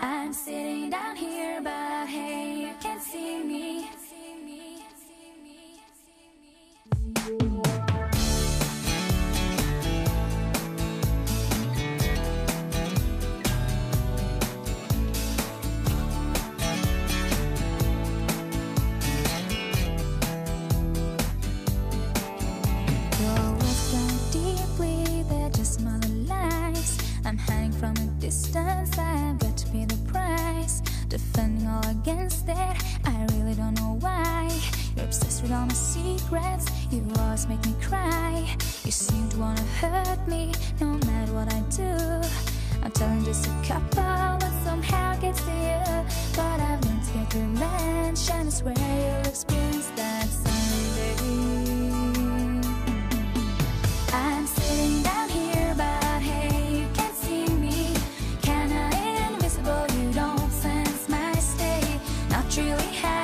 I'm sitting down here, but hey, you can't see me. I'm hanging from a distance, I've got to pay the price. Defending all against it, I really don't know why. You're obsessed with all my secrets, you always make me cry. You seem to wanna hurt me, no matter what I do. I'm telling just a couple, but somehow gets to you. But I've learned to get revenge, and I swear you'll experience that someday. I'm sitting down here, but hey, you can't see me. Kinda invisible, you don't sense my state. Not really happy.